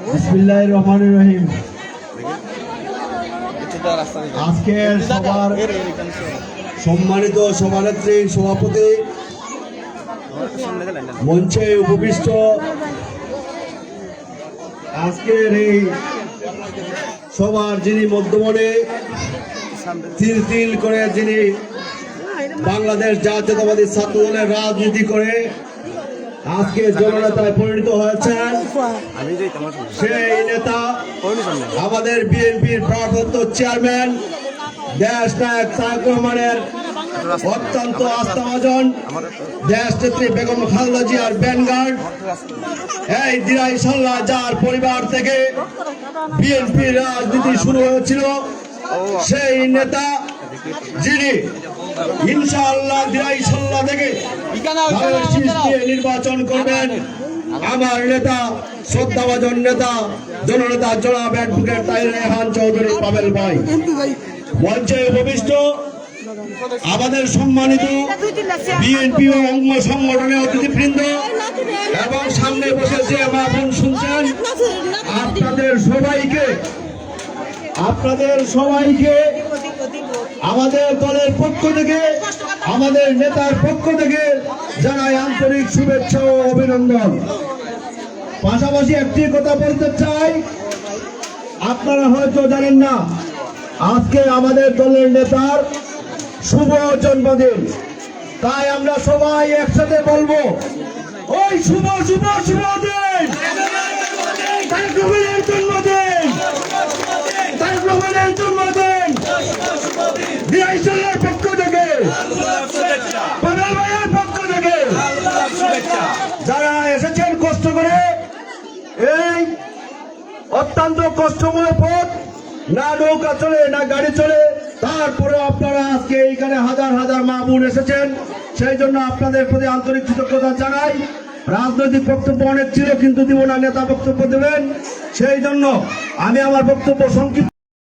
বিসমিল্লাহির রহমানির রহিম। আজকের সবার সম্মানিত সভানেত্রী, সভাপতি, মঞ্চে উপবিষ্ট আজকের এই সবার যিনি মধ্যমণি তিল তিল করে যিনি বাংলাদেশ জাতীয়তাবাদী ছাত্র দলের রাজনীতি করে আজকে জননেতায় পরিণত হয়েছেন, সেই নেতা আমাদের বিএনপির ভারপ্রাপ্ত চেয়ারম্যান দেশ নায়ক তারেক রহমানের অত্যন্ত আস্থাভাজন দেশ নেত্রী বেগম খালেদা জিয়ার ব্যানগার্ড, এই দিরাই সাল্লাহ যার পরিবার থেকে বিএনপির রাজনীতি শুরু হয়েছিল, সেই নেতা যিনি ইনশাআল্লাহ দিরাই সাল্লাহ থেকে নির্বাচন করবেন, আমার নেতা শ্রদ্ধাভাজন নেতা জননেতা জনাব অ্যাডভোকেট তাহের রেহান চৌধুরী পাবেল ভাই। মঞ্চে উপবিষ্ট আমাদের সম্মানিত বিএনপি ও অঙ্গ সংগঠনের অতিথিবৃন্দ এবং সামনে বসে যে মা বোন শুনছেন, আপনাদের সবাইকে আমাদের দলের পক্ষ থেকে, আমাদের নেতার পক্ষ থেকে জানাই আন্তরিক শুভেচ্ছা ও অভিনন্দন। পাশাপাশি একটি কথা বলতে চাই, আপনারা হয়তো জানেন না আজকে আমাদের দলের নেতার শুভ জন্মদিন, তাই আমরা সবাই একসাথে বলবো ওই শুভ শুভ শুভ দিন, তারেক রহমানের জন্মদিন, তারেক রহমানের জন্মদিন, দিরাই সাল্লাহর পক্ষ থেকে, পাবেল ভাইয়ের পক্ষ থেকে যারা এসেছেন কষ্ট করে, এই অত্যন্ত কষ্টময় পথ, না নৌকা চলে না গাড়ি চলে, তারপরে আপনারা আজকে এইখানে হাজার হাজার মা বোন এসেছেন, সেই জন্য আপনাদের প্রতি আন্তরিক কৃতজ্ঞতা জানাই। রাজনৈতিক বক্তব্য অনেক ছিল, কিন্তু দিব না, নেতা বক্তব্য দেবেন, সেই জন্য আমি আমার বক্তব্য সংক্ষিপ্ত